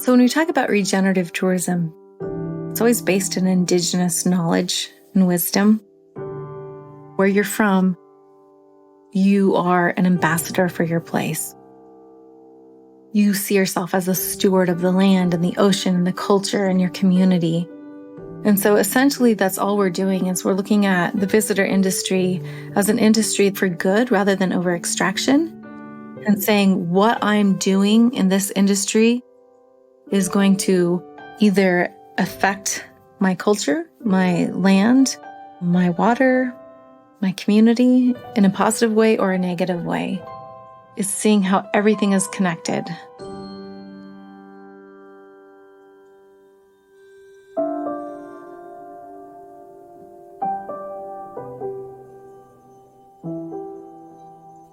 So when we talk about regenerative tourism, it's always based in indigenous knowledge and wisdom. Where you're from, you are an ambassador for your place. You see yourself as a steward of the land and the ocean and the culture and your community. And so essentially that's all we're doing is we're looking at the visitor industry as an industry for good rather than over extraction, and saying what I'm doing in this industry is going to either affect my culture, my land, my water, my community in a positive way or a negative way. Is seeing how everything is connected.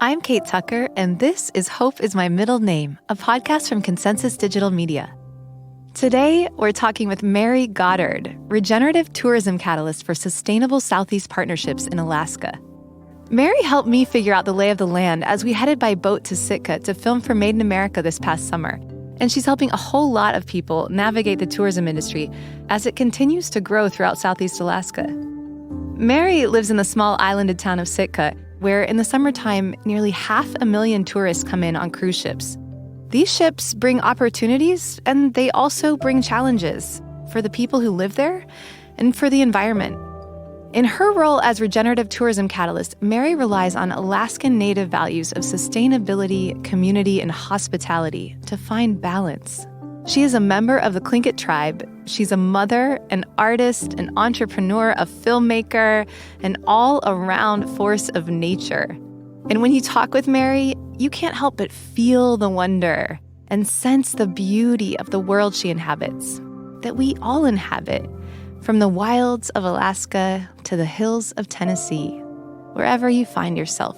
I'm Kate Tucker, and this is Hope is My Middle Name, a podcast from Consensus Digital Media. Today, we're talking with Mary Godard, Regenerative Tourism Catalyst for Sustainable Southeast Partnerships in Alaska. Mary helped me figure out the lay of the land as we headed by boat to Sitka to film for Made in America this past summer. And she's helping a whole lot of people navigate the tourism industry as it continues to grow throughout Southeast Alaska. Mary lives in the small islanded town of Sitka, where in the summertime, nearly 500,000 tourists come in on cruise ships. These ships bring opportunities, and they also bring challenges for the people who live there and for the environment. In her role as Regenerative Tourism Catalyst, Mary relies on Alaska Native values of sustainability, community, and hospitality to find balance. She is a member of the Tlingit tribe. She's a mother, an artist, an entrepreneur, a filmmaker, an all-around force of nature. And when you talk with Mary, you can't help but feel the wonder and sense the beauty of the world she inhabits, that we all inhabit. From the wilds of Alaska to the hills of Tennessee, wherever you find yourself.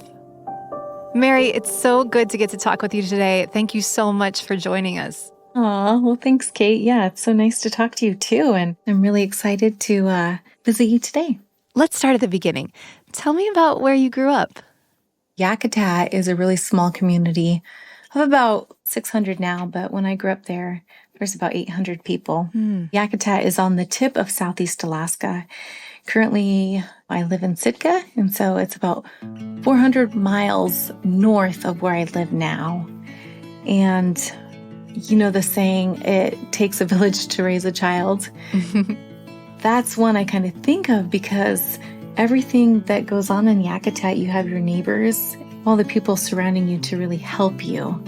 Mary, it's so good to get to talk with you today. Thank you so much for joining us. Aw, well, thanks, Kate. Yeah, it's so nice to talk to you too. And I'm really excited to visit you today. Let's start at the beginning. Tell me about where you grew up. Yakutat is a really small community of about 600 now, but when I grew up there's about 800 people. Yakutat is on the tip of Southeast Alaska. Currently, I live in Sitka, and so it's about 400 miles north of where I live now. And you know the saying, it takes a village to raise a child. That's one I kind of think of because everything that goes on in Yakutat, you have your neighbors, all the people surrounding you to really help you.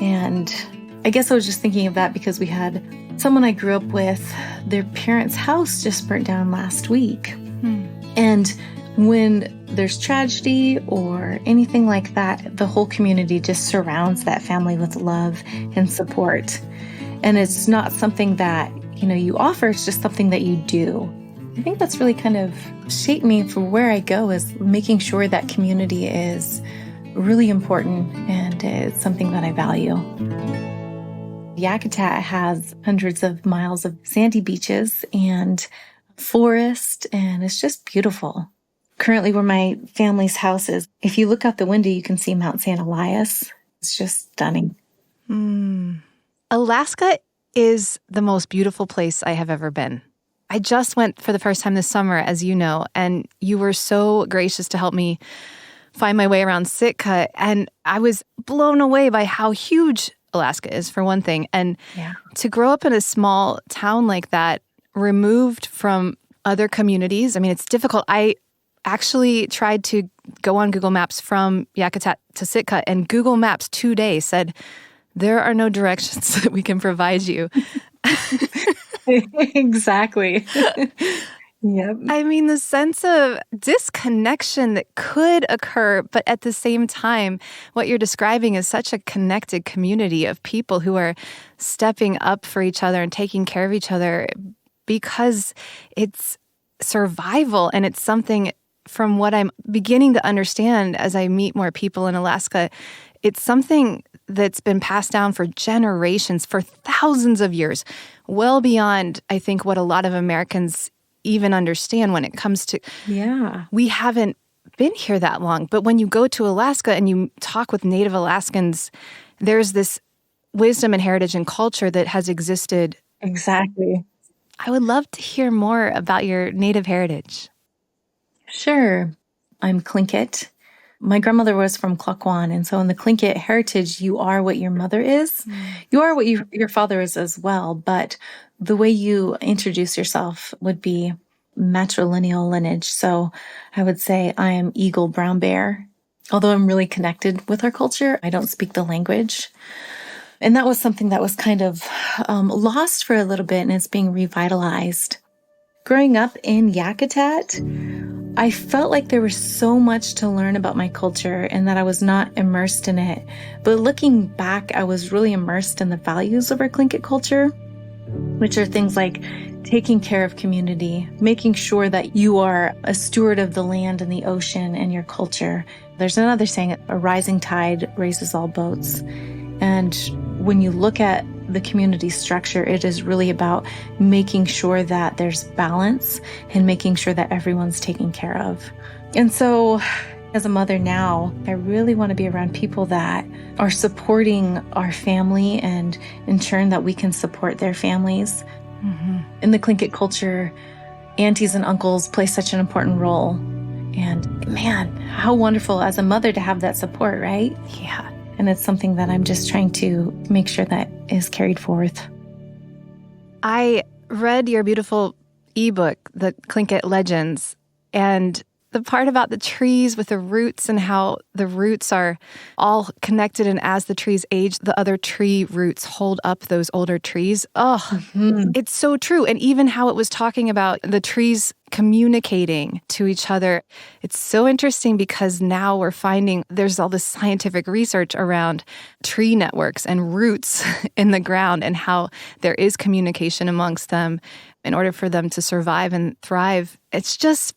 And I guess I was just thinking of that because we had someone I grew up with, their parents' house just burnt down last week. And when there's tragedy or anything like that, the whole community just surrounds that family with love and support. And it's not something that, you offer, it's just something that you do. I think that's really kind of shaped me for where I go, is making sure that community is really important and it's something that I value. Yakutat has hundreds of miles of sandy beaches and forest, and it's just beautiful. Currently, where my family's house is, if you look out the window, you can see Mount St. Elias. It's just stunning. Alaska is the most beautiful place I have ever been. I just went for the first time this summer, as you know, and you were so gracious to help me find my way around Sitka, and I was blown away by how huge Alaska is, for one thing. And to grow up in a small town like that, removed from other communities, I mean, it's difficult. I actually tried to go on Google Maps from Yakutat to Sitka, and Google Maps today said, there are no directions that we can provide you. Exactly. Yep. I mean, the sense of disconnection that could occur, but at the same time, what you're describing is such a connected community of people who are stepping up for each other and taking care of each other because it's survival. And it's something, from what I'm beginning to understand as I meet more people in Alaska, it's something that's been passed down for generations, for thousands of years, well beyond, I think, what a lot of Americans even understand when it comes to, we haven't been here that long. But when you go to Alaska and you talk with Native Alaskans, there's this wisdom and heritage and culture that has existed. Exactly. I would love to hear more about your Native heritage. Sure. I'm Tlingit. My grandmother was from Klukwan, and so in the Tlingit heritage, you are what your mother is. You are what your father is as well, but the way you introduce yourself would be matrilineal lineage. So I would say I am Eagle Brown Bear. Although I'm really connected with our culture, I don't speak the language. And that was something that was kind of lost for a little bit, and it's being revitalized. Growing up in Yakutat, I felt like there was so much to learn about my culture and that I was not immersed in it. But looking back, I was really immersed in the values of our Tlingit culture, which are things like taking care of community, making sure that you are a steward of the land and the ocean and your culture. There's another saying, a rising tide raises all boats. And when you look at the community structure, it is really about making sure that there's balance and making sure that everyone's taken care of. And so as a mother now, I really want to be around people that are supporting our family and ensuring that we can support their families. In the Tlingit culture, aunties and uncles play such an important role. And man, how wonderful as a mother to have that support, right? Yeah. And it's something that I'm just trying to make sure that is carried forth. I read your beautiful ebook, The Tlingit Legends, and the part about the trees with the roots and how the roots are all connected, and as the trees age, the other tree roots hold up those older trees. It's so true. And even how it was talking about the trees communicating to each other. It's so interesting because now we're finding there's all this scientific research around tree networks and roots in the ground and how there is communication amongst them in order for them to survive and thrive. It's just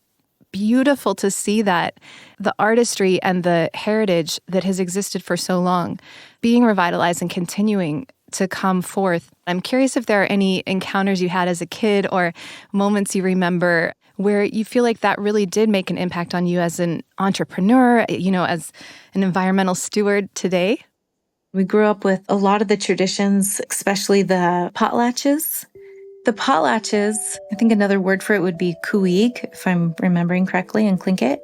beautiful to see that the artistry and the heritage that has existed for so long being revitalized and continuing to come forth. I'm curious if there are any encounters you had as a kid or moments you remember where you feel like that really did make an impact on you as an entrepreneur, as an environmental steward today. We grew up with a lot of the traditions, especially the potlatches. The potlatches, I think another word for it would be kuig, if I'm remembering correctly, in Tlingit.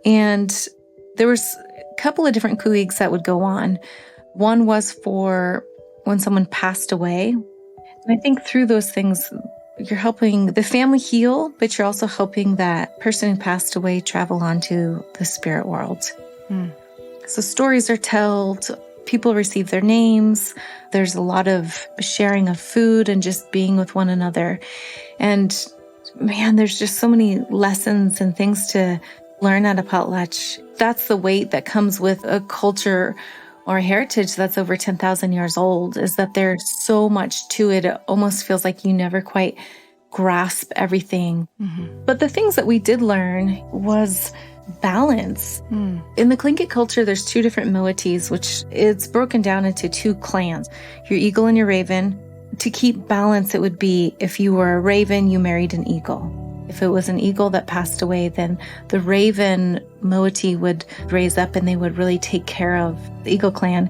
And there was a couple of different kuigs that would go on. One was for when someone passed away. And I think through those things, you're helping the family heal, but you're also helping that person who passed away travel on to the spirit world. So stories are told. People receive their names. There's a lot of sharing of food and just being with one another. And man, there's just so many lessons and things to learn at a potlatch. That's the weight that comes with a culture or a heritage that's over 10,000 years old, is that there's so much to it. It almost feels like you never quite grasp everything. But the things that we did learn was balance. In the Tlingit culture, there's two different moieties, which it's broken down into two clans, your eagle and your raven. To keep balance, it would be if you were a raven, you married an eagle. If it was an eagle that passed away, then the raven moiety would raise up and they would really take care of the eagle clan.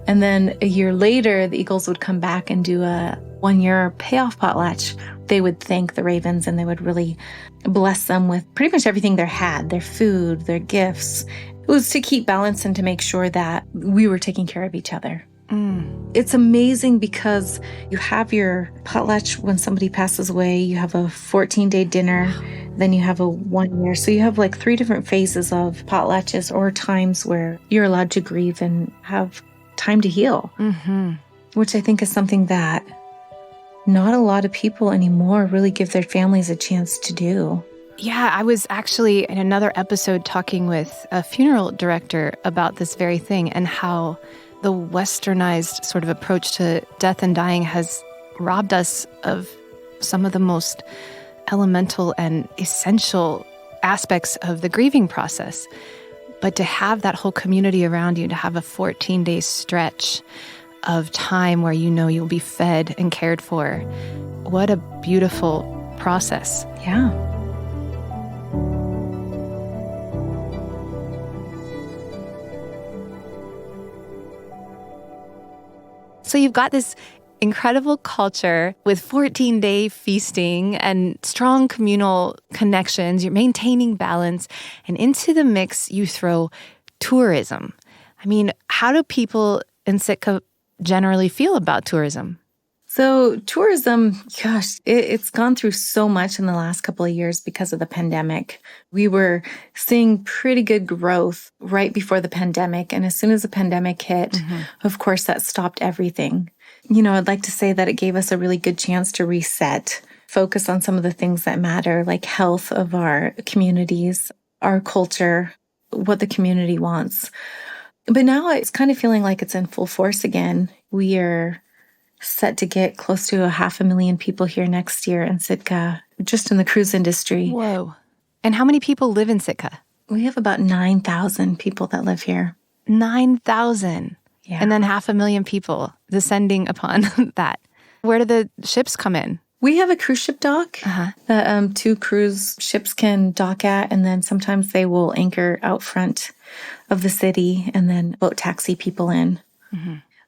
And then a year later, the eagles would come back and do a 1-year payoff potlatch. They would thank the ravens and they would really bless them with pretty much everything they had, their food, their gifts. It was to keep balance and to make sure that we were taking care of each other. It's amazing because you have your potlatch when somebody passes away, you have a 14-day dinner, then you have a 1 year. So you have like 3 different phases of potlatches or times where you're allowed to grieve and have time to heal, which I think is something that not a lot of people anymore really give their families a chance to do. Yeah, I was actually in another episode talking with a funeral director about this very thing and how the westernized sort of approach to death and dying has robbed us of some of the most elemental and essential aspects of the grieving process. But to have that whole community around you, to have a 14-day stretch of time where you know you'll be fed and cared for, what a beautiful process. Yeah. So you've got this incredible culture with 14-day feasting and strong communal connections. You're maintaining balance. And into the mix, you throw tourism. I mean, how do people in Sitka generally feel about tourism? So tourism, gosh, it's gone through so much in the last couple of years because of the pandemic. We were seeing pretty good growth right before the pandemic. And as soon as the pandemic hit, of course, that stopped everything. I'd like to say that it gave us a really good chance to reset, focus on some of the things that matter, like health of our communities, our culture, what the community wants. But now it's kind of feeling like it's in full force again. We are set to get close to 500,000 people here next year in Sitka, just in the cruise industry. Whoa. And how many people live in Sitka? We have about 9,000 people that live here. 9,000. Yeah. And then 500,000 people descending upon that. Where do the ships come in? We have a cruise ship dock that 2 cruise ships can dock at, and then sometimes they will anchor out front of the city and then boat taxi people in.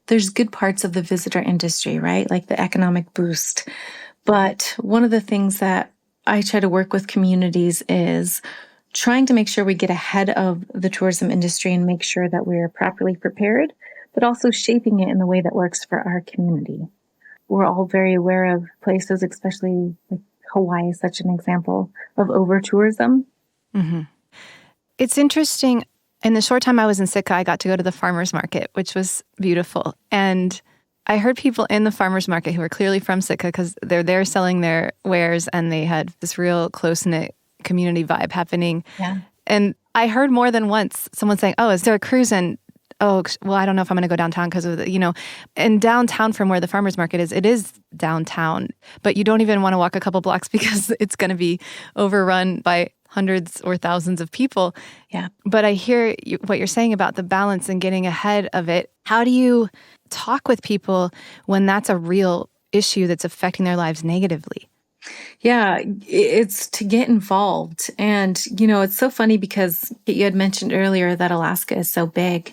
There's good parts of the visitor industry, right? Like the economic boost. But one of the things that I try to work with communities is trying to make sure we get ahead of the tourism industry and make sure that we're properly prepared, but also shaping it in the way that works for our community. We're all very aware of places, especially like Hawaii is such an example of over-tourism. It's interesting. In the short time I was in Sitka, I got to go to the farmer's market, which was beautiful. And I heard people in the farmer's market who were clearly from Sitka because they're there selling their wares, and they had this real close-knit community vibe happening. Yeah. And I heard more than once someone saying, oh, is there a cruise? And, oh, well, I don't know if I'm going to go downtown because of the, and downtown from where the farmer's market is, it is downtown. But you don't even want to walk a couple blocks because it's going to be overrun by hundreds or thousands of people. Yeah. But I hear what you're saying about the balance and getting ahead of it. How do you talk with people when that's a real issue that's affecting their lives negatively? Yeah, it's to get involved. And, it's so funny because you had mentioned earlier that Alaska is so big.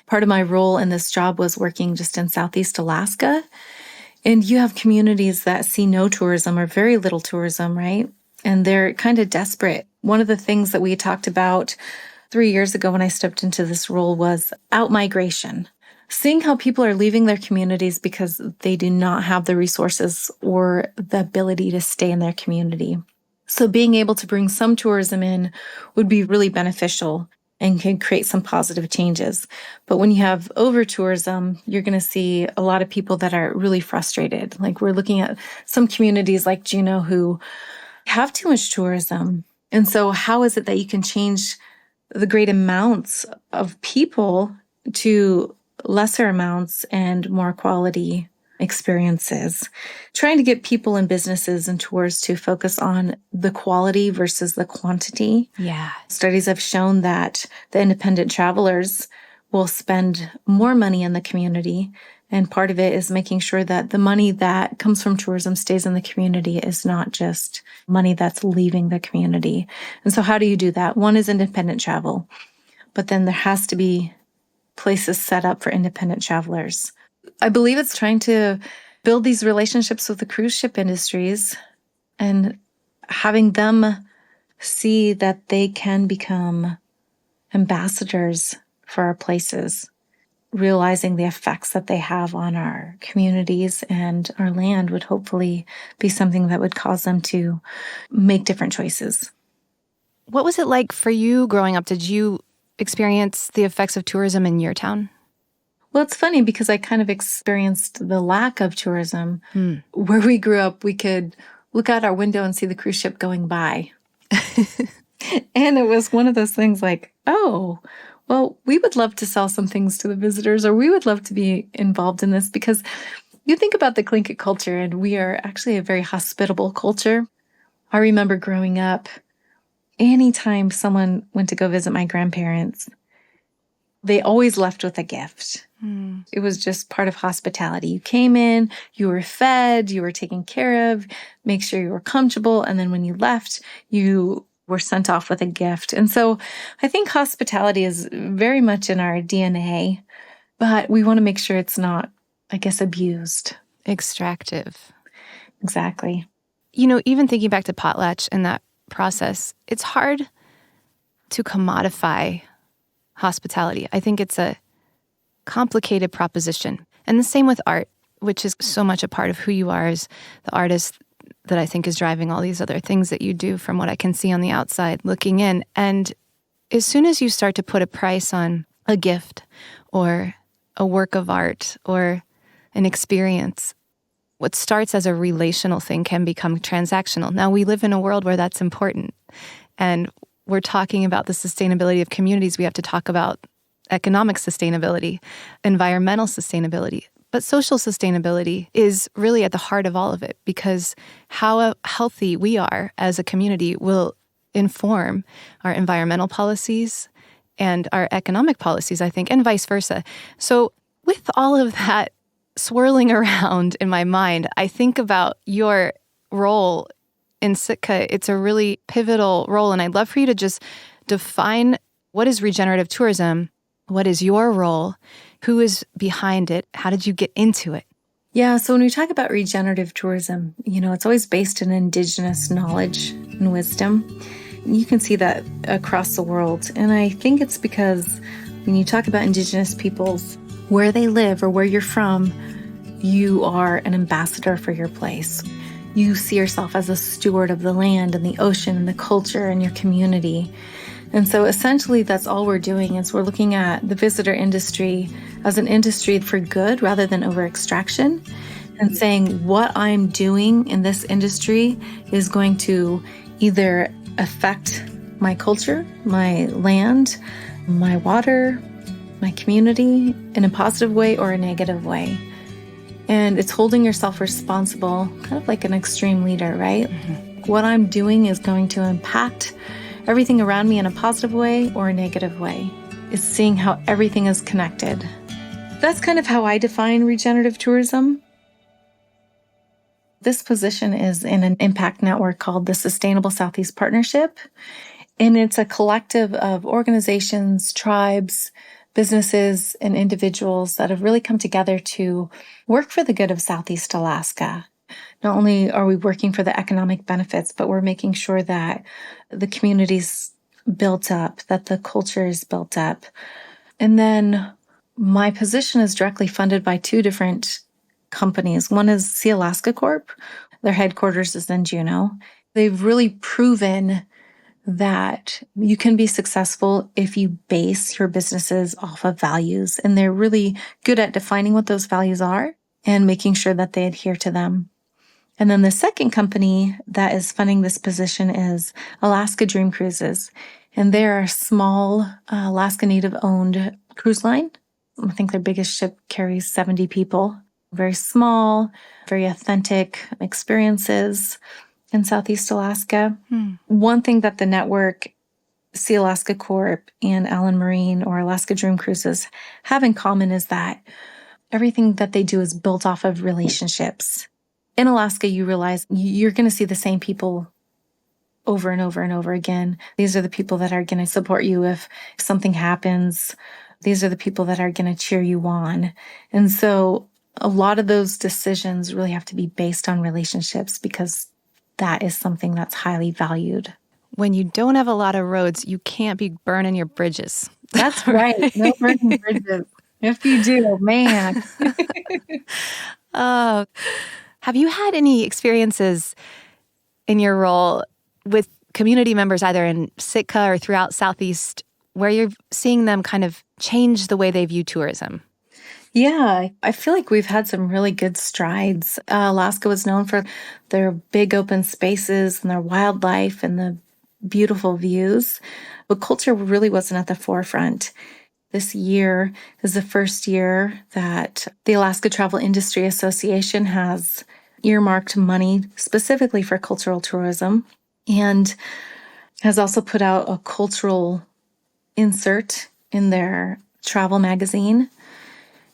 Part of my role in this job was working just in Southeast Alaska. And you have communities that see no tourism or very little tourism, right? And they're kind of desperate. One of the things that we talked about 3 years ago when I stepped into this role was out-migration. Seeing how people are leaving their communities because they do not have the resources or the ability to stay in their community. So being able to bring some tourism in would be really beneficial and can create some positive changes. But when you have over-tourism, you're going to see a lot of people that are really frustrated. Like we're looking at some communities like Juneau who have too much tourism. And so how is it that you can change the great amounts of people to lesser amounts and more quality experiences? Trying to get people and businesses and tours to focus on the quality versus the quantity. Yeah. Studies have shown that the independent travelers will spend more money in the community. And part of it is making sure that the money that comes from tourism stays in the community is not just money that's leaving the community. And so how do you do that? One is independent travel, but then there has to be places set up for independent travelers. I believe it's trying to build these relationships with the cruise ship industries and having them see that they can become ambassadors for our places, realizing the effects that they have on our communities and our land would hopefully be something that would cause them to make different choices. What was it like for you growing up? Did you experience the effects of tourism in your town? Well, it's funny because I kind of experienced the lack of tourism. Where we grew up, we could look out our window and see the cruise ship going by. And it was one of those things like, oh, well, we would love to sell some things to the visitors, or we would love to be involved in this, because you think about the Tlingit culture, and we are actually a very hospitable culture. I remember growing up, anytime someone went to go visit my grandparents, they always left with a gift. It was just part of hospitality. You came in, you were fed, you were taken care of, make sure you were comfortable, and then when you left, you were sent off with a gift. And so I think hospitality is very much in our DNA, but we want to make sure it's not I guess, abused. Extractive. Exactly. Even thinking back to potlatch and that process, it's hard to commodify hospitality. I think it's a complicated proposition. And the same with art, which is so much a part of who you are as the artist that I think is driving all these other things that you do from what I can see on the outside looking in. And as soon as you start to put a price on a gift or a work of art or an experience, what starts as a relational thing can become transactional. Now, we live in a world where that's important. And we're talking about the sustainability of communities. We have to talk about economic sustainability, environmental sustainability. But social sustainability is really at the heart of all of it, because how healthy we are as a community will inform our environmental policies and our economic policies, I think, and vice versa. So with all of that swirling around in my mind, I think about your role in Sitka. It's a really pivotal role, and I'd love for you to just define what is regenerative tourism, what is your role, who is behind it, how did you get into it? Yeah, so when we talk about regenerative tourism, it's always based in indigenous knowledge and wisdom. You can see that across the world. And I think it's because when you talk about indigenous peoples, where they live or where you're from, you are an ambassador for your place. You see yourself as a steward of the land and the ocean and the culture and your community. And so essentially that's all we're doing is we're looking at the visitor industry as an industry for good rather than over extraction, and saying what I'm doing in this industry is going to either affect my culture, my land, my water, my community in a positive way or a negative way. And it's holding yourself responsible, kind of like an extreme leader, right? Mm-hmm. What I'm doing is going to impact everything around me in a positive way or a negative way. It's seeing how everything is connected. That's kind of how I define regenerative tourism. This position is in an impact network called the Sustainable Southeast Partnership, and it's a collective of organizations, tribes, businesses, and individuals that have really come together to work for the good of Southeast Alaska. Not only are we working for the economic benefits, but we're making sure that the community's built up, that the culture is built up. And then my position is directly funded by two different companies. One is Sea Alaska Corp. Their headquarters is in Juneau. They've really proven that you can be successful if you base your businesses off of values. And they're really good at defining what those values are and making sure that they adhere to them. And then the second company that is funding this position is Alaska Dream Cruises. And they're a small Alaska Native owned cruise line. I think their biggest ship carries 70 people. Very small, very authentic experiences in Southeast Alaska. One thing that the network, Sea Alaska Corp and Allen Marine or Alaska Dream Cruises have in common is that everything that they do is built off of relationships. In Alaska, you realize you're going to see the same people over and over and over again. These are the people that are going to support you if something happens. These are the people that are going to cheer you on. And so a lot of those decisions really have to be based on relationships because that is something that's highly valued. When you don't have a lot of roads, you can't be burning your bridges. That's right. No burning bridges. If you do, man. Have you had any experiences in your role with community members, either in Sitka or throughout Southeast, where you're seeing them kind of change the way they view tourism? Yeah, I feel like we've had some really good strides. Alaska was known for their big open spaces and their wildlife and the beautiful views, but culture really wasn't at the forefront. This year is the first year that the Alaska Travel Industry Association has earmarked money specifically for cultural tourism and has also put out a cultural insert in their travel magazine.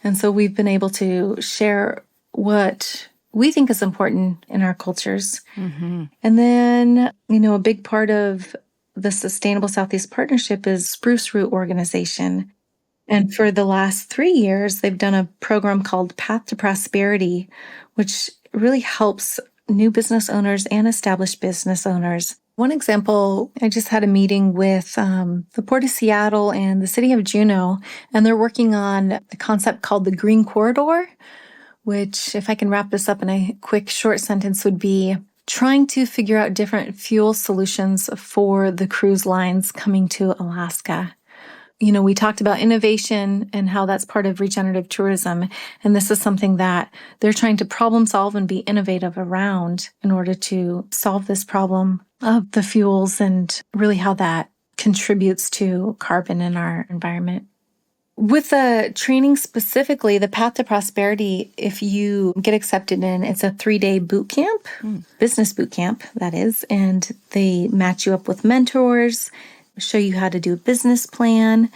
And so we've been able to share what we think is important in our cultures. Mm-hmm. And then, a big part of the Sustainable Southeast Partnership is Spruce Root Organization. And for the last 3 years, they've done a program called Path to Prosperity, which really helps new business owners and established business owners. One example, I just had a meeting with the Port of Seattle and the city of Juneau, and they're working on a concept called the Green Corridor, which, if I can wrap this up in a quick short sentence, would be trying to figure out different fuel solutions for the cruise lines coming to Alaska. We talked about innovation and how that's part of regenerative tourism. And this is something that they're trying to problem solve and be innovative around in order to solve this problem of the fuels and really how that contributes to carbon in our environment. With the training specifically, the Path to Prosperity, if you get accepted in, it's a 3-day boot camp, business boot camp, that is, and they match you up with mentors, show you how to do a business plan.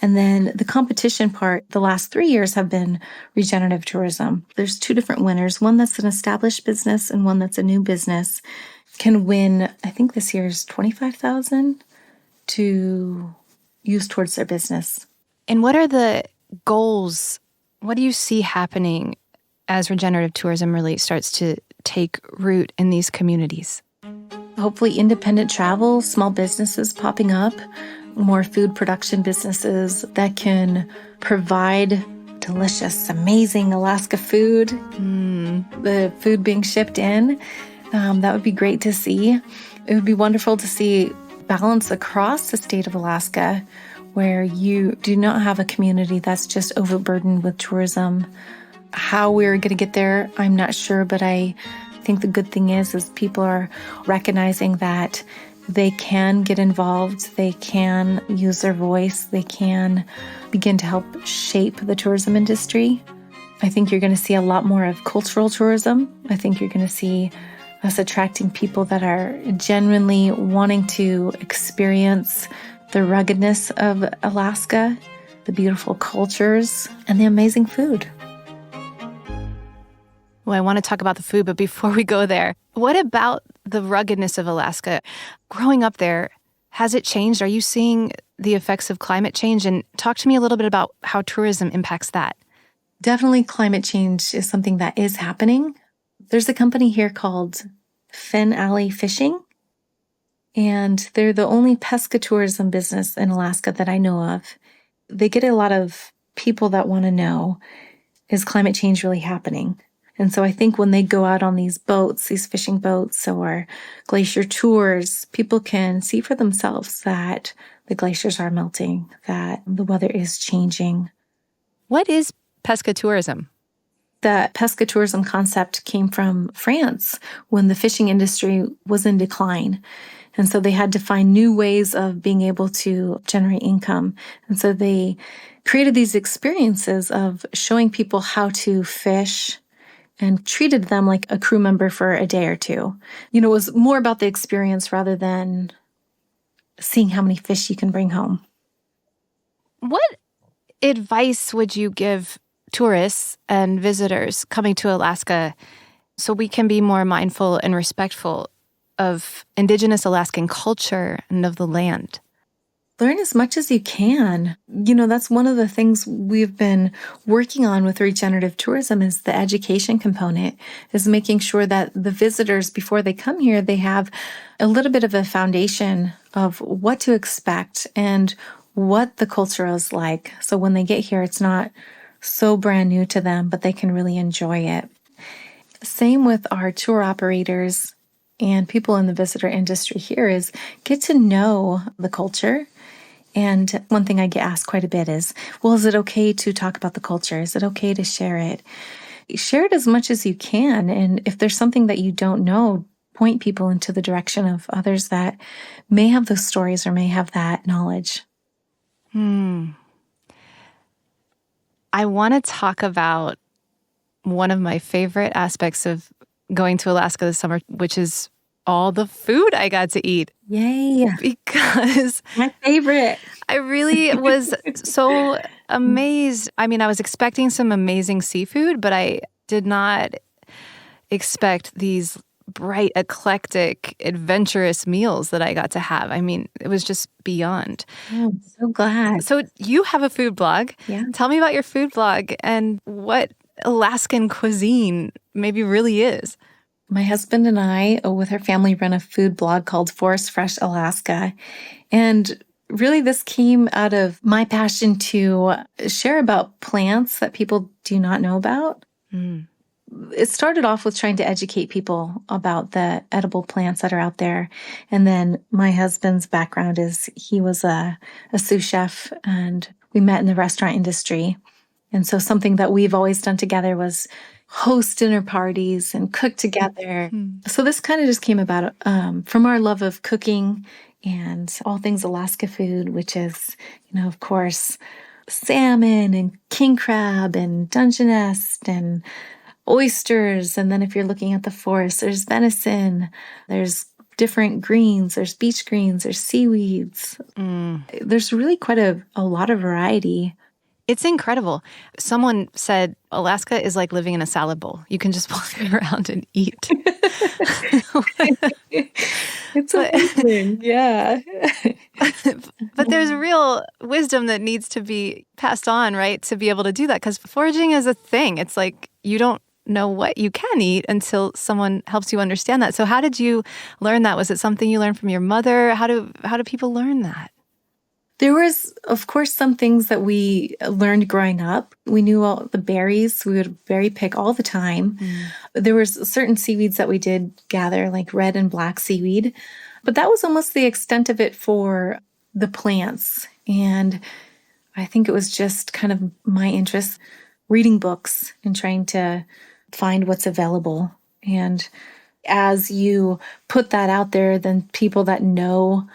And then the competition part, the last 3 years have been regenerative tourism. There's 2 different winners, one that's an established business and one that's a new business, can win, I think this year is $25,000 to use towards their business. And what are the goals? What do you see happening as regenerative tourism really starts to take root in these communities? Hopefully independent travel, small businesses popping up, more food production businesses that can provide delicious, amazing Alaska food, the food being shipped in. That would be great to see. It would be wonderful to see balance across the state of Alaska where you do not have a community that's just overburdened with tourism. How we're going to get there, I'm not sure, but I think the good thing is people are recognizing that they can get involved, they can use their voice, they can begin to help shape the tourism industry. I think you're going to see a lot more of cultural tourism. I think you're going to see us attracting people that are genuinely wanting to experience the ruggedness of Alaska, the beautiful cultures, and the amazing food. Well, I want to talk about the food, but before we go there, what about the ruggedness of Alaska? Growing up there, has it changed? Are you seeing the effects of climate change? And talk to me a little bit about how tourism impacts that. Definitely climate change is something that is happening. There's a company here called Fin Alley Fishing, and they're the only pescatourism business in Alaska that I know of. They get a lot of people that want to know, is climate change really happening? And so I think when they go out on these boats, these fishing boats or glacier tours, people can see for themselves that the glaciers are melting, that the weather is changing. What is pescatourism? The pescatourism concept came from France when the fishing industry was in decline. And so they had to find new ways of being able to generate income. And so they created these experiences of showing people how to fish and treated them like a crew member for a day or two. It was more about the experience rather than seeing how many fish you can bring home. What advice would you give tourists and visitors coming to Alaska so we can be more mindful and respectful of indigenous Alaskan culture and of the land? Learn as much as you can. That's one of the things we've been working on with regenerative tourism is the education component, is making sure that the visitors, before they come here, they have a little bit of a foundation of what to expect and what the culture is like. So when they get here, it's not so brand new to them, but they can really enjoy it. Same with our tour operators and people in the visitor industry here is get to know the culture. And one thing I get asked quite a bit is, well, is it okay to talk about the culture? Is it okay to share it? Share it as much as you can. And if there's something that you don't know, point people into the direction of others that may have those stories or may have that knowledge. I want to talk about one of my favorite aspects of going to Alaska this summer, which is all the food I got to eat. Yay. Because my favorite. I really was so amazed. I mean, I was expecting some amazing seafood, but I did not expect these bright, eclectic, adventurous meals that I got to have. I mean, it was just beyond. Oh, I'm so glad. So you have a food blog. Yeah. Tell me about your food blog and what Alaskan cuisine maybe really is. My husband and I, with our family, run a food blog called Forest Fresh Alaska. And really, this came out of my passion to share about plants that people do not know about. It started off with trying to educate people about the edible plants that are out there. And then my husband's background is he was a sous chef, and we met in the restaurant industry. And so something that we've always done together was host dinner parties and cook together. So this kind of just came about from our love of cooking and all things Alaska food, which is, of course, salmon and king crab and Dungeness and oysters. And then if you're looking at the forest, there's venison, there's different greens, there's beach greens, there's seaweeds. There's really quite a lot of variety. It's incredible. Someone said Alaska is like living in a salad bowl. You can just walk around and eat. It's amazing. Yeah. But there's real wisdom that needs to be passed on, right, to be able to do that. Because foraging is a thing. It's like you don't know what you can eat until someone helps you understand that. So how did you learn that? Was it something you learned from your mother? How do people learn that? There was, of course, some things that we learned growing up. We knew all the berries. We would berry pick all the time. There was certain seaweeds that we did gather, like red and black seaweed. But that was almost the extent of it for the plants. And I think it was just kind of my interest reading books and trying to find what's available. And as you put that out there, then people that know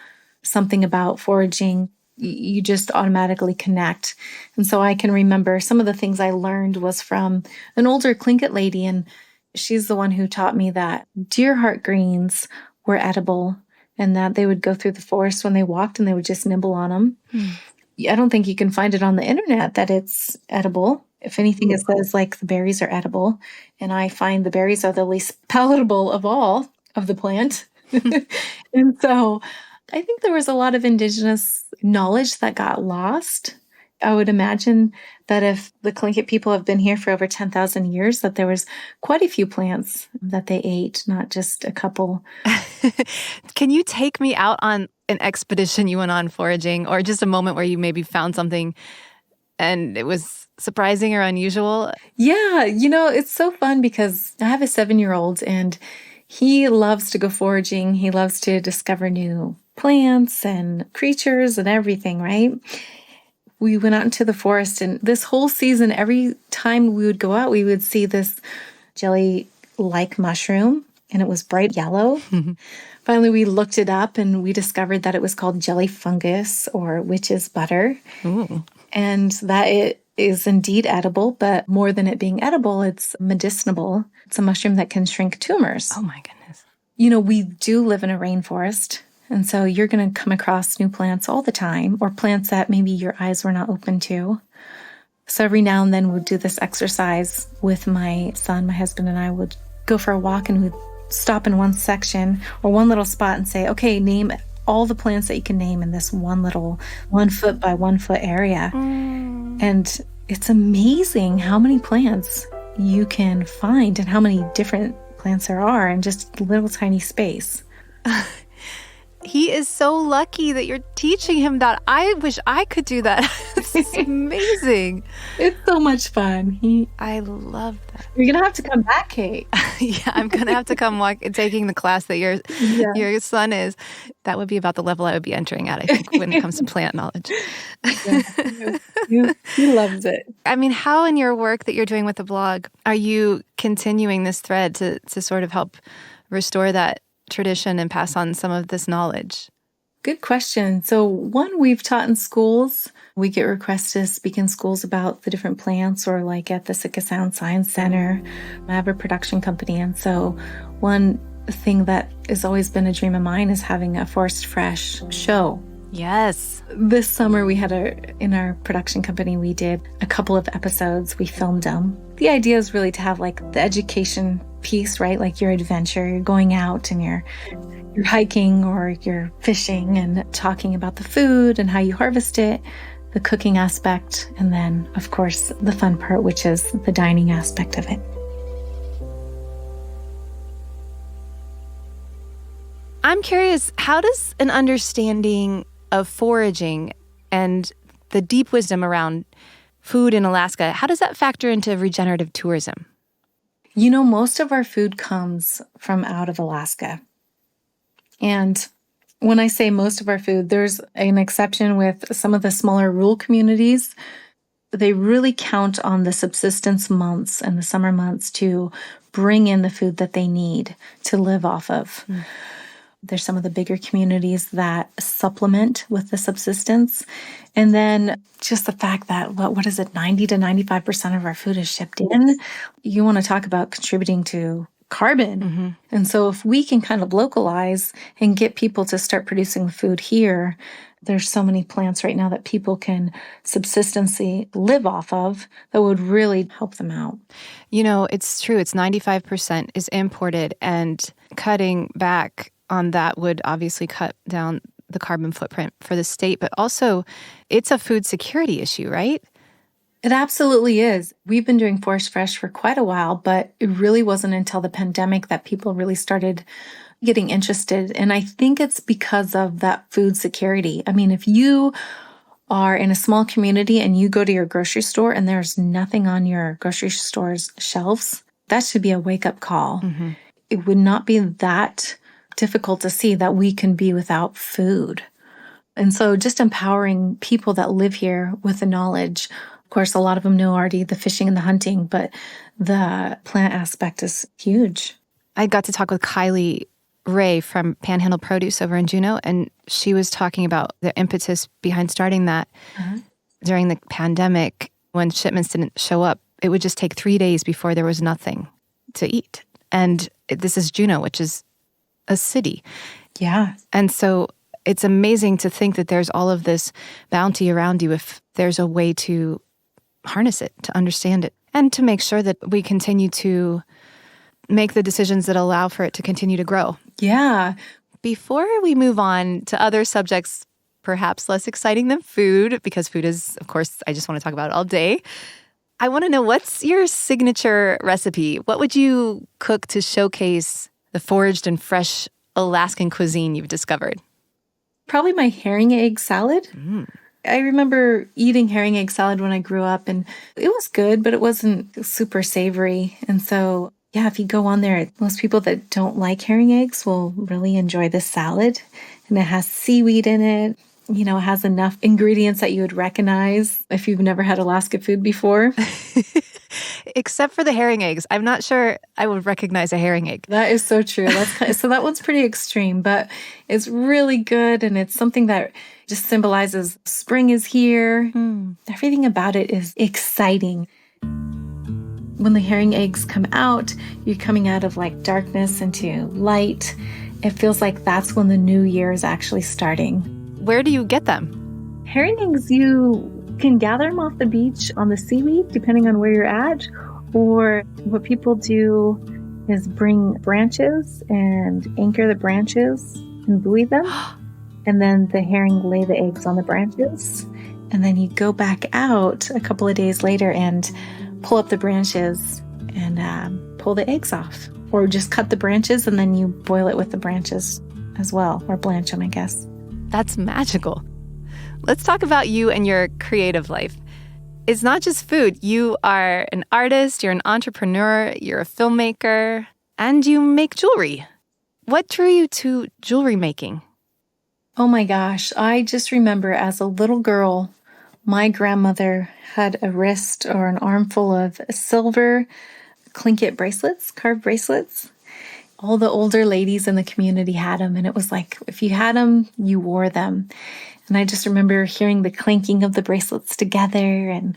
something about foraging, you just automatically connect. And so I can remember some of the things I learned was from an older Tlingit lady, and she's the one who taught me that deer heart greens were edible and that they would go through the forest when they walked and they would just nibble on them. I don't think you can find it on the internet that it's edible. If anything, it says like the berries are edible. And I find the berries are the least palatable of all of the plant. And so I think there was a lot of indigenous knowledge that got lost. I would imagine that if the Tlingit people have been here for over 10,000 years, that there was quite a few plants that they ate, not just a couple. Can you take me out on an expedition you went on foraging, or just a moment where you maybe found something and it was surprising or unusual? Yeah, it's so fun because I have a 7-year-old and he loves to go foraging. He loves to discover new plants and creatures and everything, right? We went out into the forest, and this whole season, every time we would go out, we would see this jelly-like mushroom, and it was bright yellow. Finally, we looked it up, and we discovered that it was called jelly fungus or witch's butter. Ooh. And that it is indeed edible, but more than it being edible, it's medicinable. It's a mushroom that can shrink tumors. Oh, my goodness. We do live in a rainforest. And so you're going to come across new plants all the time, or plants that maybe your eyes were not open to. So every now and then we'd do this exercise with my son. My husband and I would go for a walk, and we'd stop in one section or one little spot and say, okay, name all the plants that you can name in this one little 1 foot by 1 foot area. And it's amazing how many plants you can find and how many different plants there are in just a little tiny space. He is so lucky that you're teaching him that. I wish I could do that. It's amazing. It's so much fun. I love that. You're going to have to come back, Kate. Yeah, I'm going to have to come taking the class that your son is. That would be about the level I would be entering at, I think, when it comes to plant knowledge. He loves it. I mean, how in your work that you're doing with the blog are you continuing this thread to sort of help restore that tradition and pass on some of this knowledge? Good question. So one, we've taught in schools. We get requests to speak in schools about the different plants, or like at the Sitka Sound Science Center. I have a production company. And so one thing that has always been a dream of mine is having a Forest Fresh show. Yes. This summer we had in our production company, we did a couple of episodes. We filmed them. The idea is really to have like the education piece, right? Like your adventure, you're going out and you're hiking or you're fishing and talking about the food and how you harvest it, the cooking aspect, and then, of course, the fun part, which is the dining aspect of it. I'm curious, how does an understanding of foraging and the deep wisdom around food in Alaska, how does that factor into regenerative tourism? Most of our food comes from out of Alaska. And when I say most of our food, there's an exception with some of the smaller rural communities. They really count on the subsistence months and the summer months to bring in the food that they need to live off of. There's some of the bigger communities that supplement with the subsistence. And then just the fact that, what is it, 90 to 95% of our food is shipped in. You want to talk about contributing to carbon. And so if we can kind of localize and get people to start producing food here, there's so many plants right now that people can subsistently live off of that would really help them out. It's true. It's 95% is imported, and cutting back on that would obviously cut down the carbon footprint for the state, but also it's a food security issue, right? It absolutely is. We've been doing Forest Fresh for quite a while, but it really wasn't until the pandemic that people really started getting interested. And I think it's because of that food security. I mean, if you are in a small community and you go to your grocery store and there's nothing on your grocery store's shelves, that should be a wake-up call. It would not be that difficult to see that we can be without food. And so just empowering people that live here with the knowledge. Of course, a lot of them know already the fishing and the hunting, but the plant aspect is huge. I got to talk with Kylie Ray from Panhandle Produce over in Juneau, and she was talking about the impetus behind starting that during the pandemic. When shipments didn't show up, it would just take 3 days before there was nothing to eat. And this is Juneau, which is a city. Yeah. And so it's amazing to think that there's all of this bounty around you if there's a way to harness it, to understand it, and to make sure that we continue to make the decisions that allow for it to continue to grow. Yeah. Before we move on to other subjects, perhaps less exciting than food, because food is, of course, I just want to talk about it all day. I want to know, what's your signature recipe? What would you cook to showcase the foraged and fresh Alaskan cuisine you've discovered? Probably my herring egg salad. I remember eating herring egg salad when I grew up, and it was good, but it wasn't super savory. And so, yeah, if you go on there, most people that don't like herring eggs will really enjoy this salad. And it has seaweed in it. It has enough ingredients that you would recognize if you've never had Alaska food before. Except for the herring eggs. I'm not sure I would recognize a herring egg. That is so true. So that one's pretty extreme, but it's really good. And it's something that just symbolizes spring is here. Everything about it is exciting. When the herring eggs come out, you're coming out of like darkness into light. It feels like that's when the new year is actually starting. Where do you get them? Herring eggs, you can gather them off the beach on the seaweed, depending on where you're at. Or what people do is bring branches and anchor the branches and buoy them. And then the herring lay the eggs on the branches. And then you go back out a couple of days later and pull up the branches and pull the eggs off. Or just cut the branches and then you boil it with the branches as well, or blanch them, I guess. That's magical. Let's talk about you and your creative life. It's not just food. You are an artist, you're an entrepreneur, you're a filmmaker, and you make jewelry. What drew you to jewelry making? Oh my gosh, I just remember as a little girl, my grandmother had a wrist or an armful of silver clinket bracelets, carved bracelets. All the older ladies in the community had them, and it was like, if you had them, you wore them. And I just remember hearing the clinking of the bracelets together. And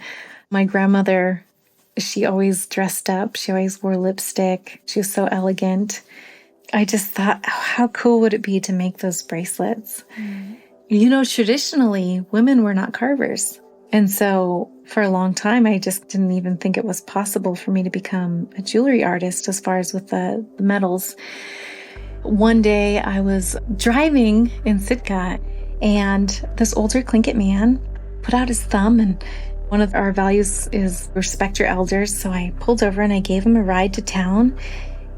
my grandmother, she always dressed up. She always wore lipstick. She was so elegant. I just thought, oh, how cool would it be to make those bracelets? Traditionally, women were not carvers. And so for a long time, I just didn't even think it was possible for me to become a jewelry artist as far as with the metals. One day I was driving in Sitka, and this older Tlingit man put out his thumb, and one of our values is respect your elders. So I pulled over and I gave him a ride to town,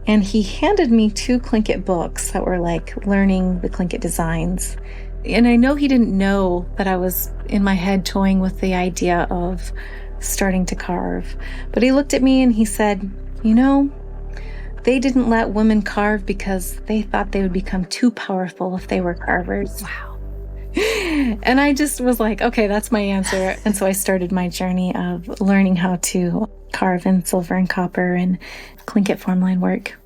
and he handed me 2 Tlingit books that were like learning the Tlingit designs. And I know he didn't know that I was in my head toying with the idea of starting to carve. But he looked at me and he said, you know, they didn't let women carve because they thought they would become too powerful if they were carvers. Wow. And I just was like, okay, that's my answer. And so I started my journey of learning how to carve in silver and copper and Tlingit formline work.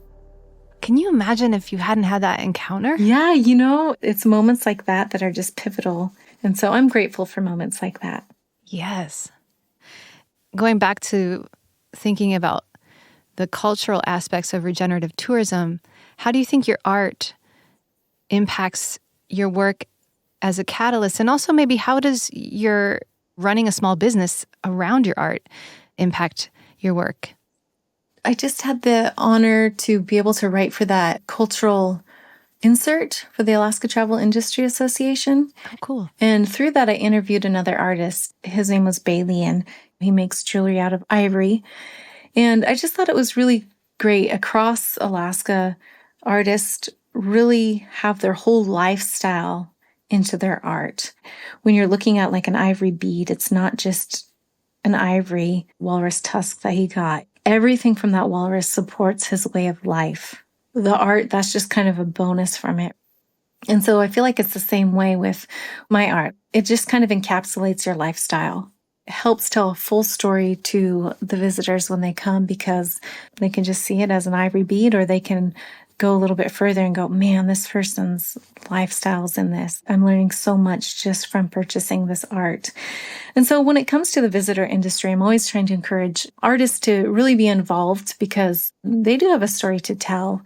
Can you imagine if you hadn't had that encounter? Yeah, you know, it's moments like that that are just pivotal. And so I'm grateful for moments like that. Yes. Going back to thinking about the cultural aspects of regenerative tourism, how do you think your art impacts your work as a catalyst? And also maybe how does your running a small business around your art impact your work? I just had the honor to be able to write for that cultural insert for the Alaska Travel Industry Association. Oh, cool. And through that, I interviewed another artist. His name was Bailey, and he makes jewelry out of ivory. And I just thought it was really great. Across Alaska, artists really have their whole lifestyle into their art. When you're looking at like an ivory bead, it's not just an ivory walrus tusk that he got. Everything from that walrus supports his way of life. The art, that's just kind of a bonus from it. And so I feel like it's the same way with my art. It just kind of encapsulates your lifestyle. It helps tell a full story to the visitors when they come because they can just see it as an ivory bead, or they can go a little bit further and go, man, this person's lifestyle's in this. I'm learning so much just from purchasing this art. And so when it comes to the visitor industry, I'm always trying to encourage artists to really be involved because they do have a story to tell.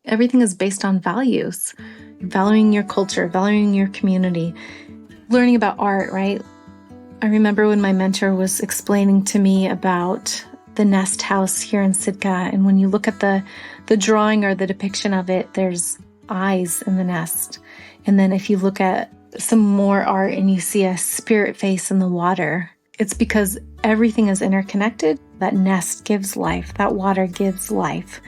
Everything is based on values, valuing your culture, valuing your community, learning about art, right? I remember when my mentor was explaining to me about the nest house here in Sitka, and when you look at the drawing or the depiction of it, there's eyes in the nest. And then if you look at some more art and you see a spirit face in the water, it's because everything is interconnected. That nest gives life. That water gives life.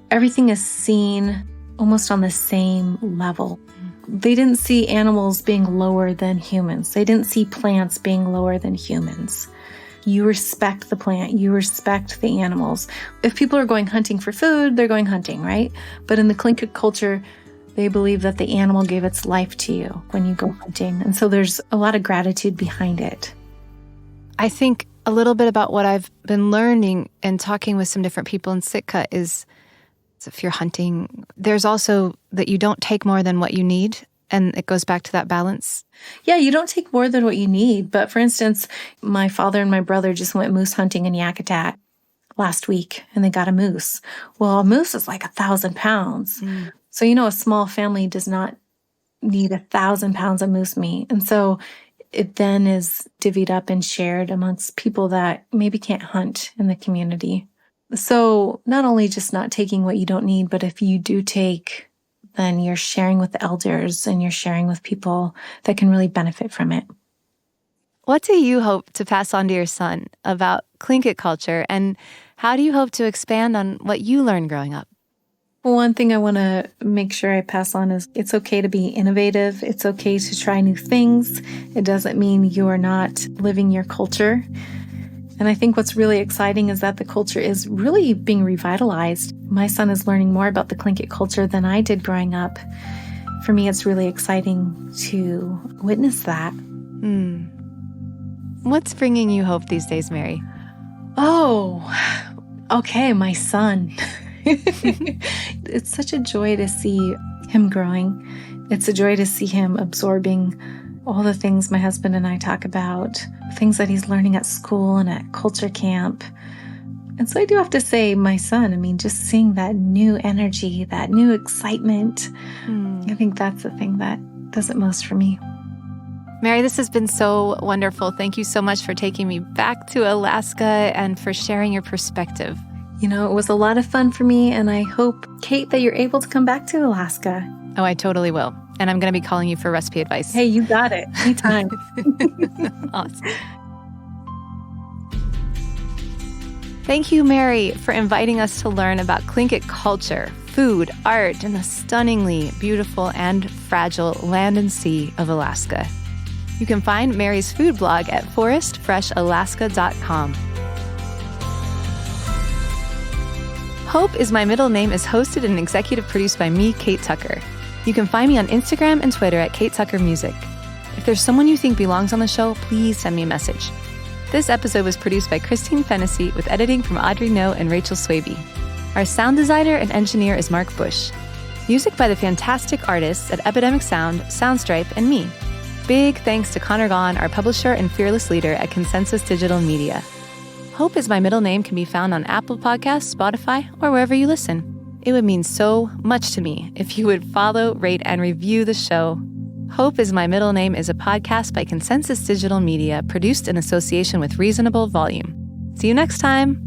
Everything is seen almost on the same level. They didn't see animals being lower than humans. They didn't see plants being lower than humans. You respect the plant. You respect the animals. If people are going hunting for food, they're going hunting, right? But in the Tlingit culture, they believe that the animal gave its life to you when you go hunting. And so there's a lot of gratitude behind it. I think a little bit about what I've been learning and talking with some different people in Sitka is if you're hunting, there's also that you don't take more than what you need. And it goes back to that balance. Yeah, you don't take more than what you need. But for instance, my father and my brother just went moose hunting in Yakutat last week, and they got a moose. Well, a moose is like 1,000 pounds. So, you know, a small family does not need 1,000 pounds of moose meat. And so it then is divvied up and shared amongst people that maybe can't hunt in the community. So not only just not taking what you don't need, but if you do take, then you're sharing with the elders and you're sharing with people that can really benefit from it. What do you hope to pass on to your son about Tlingit culture, and how do you hope to expand on what you learned growing up? One thing I want to make sure I pass on is it's okay to be innovative. It's okay to try new things. It doesn't mean you are not living your culture. And I think what's really exciting is that the culture is really being revitalized. My son is learning more about the Tlingit culture than I did growing up. For me, it's really exciting to witness that. What's bringing you hope these days, Mary? Oh, okay, my son. It's such a joy to see him growing. It's a joy to see him absorbing all the things my husband and I talk about, things that he's learning at school and at culture camp. And so I do have to say, my son, I mean, just seeing that new energy, that new excitement, I think that's the thing that does it most for me. Mary, this has been so wonderful. Thank you so much for taking me back to Alaska and for sharing your perspective. It was a lot of fun for me, and I hope, Kate, that you're able to come back to Alaska. Oh, I totally will. And I'm going to be calling you for recipe advice. Hey, you got it. Anytime. Awesome. Thank you, Mary, for inviting us to learn about Tlingit culture, food, art, and the stunningly beautiful and fragile land and sea of Alaska. You can find Mary's food blog at forestfreshalaska.com. Hope is My Middle Name is hosted and executive produced by me, Kate Tucker. You can find me on Instagram and Twitter at Kate Tucker Music. If there's someone you think belongs on the show, please send me a message. This episode was produced by Christine Fennessy with editing from Audrey No and Rachel Swaby. Our sound designer and engineer is Mark Bush. Music by the fantastic artists at Epidemic Sound, Soundstripe, and me. Big thanks to Connor Gaughan, our publisher and fearless leader at Consensus Digital Media. Hope is My Middle Name can be found on Apple Podcasts, Spotify, or wherever you listen. It would mean so much to me if you would follow, rate, and review the show. Hope is My Middle Name is a podcast by Consensus Digital Media produced in association with Reasonable Volume. See you next time.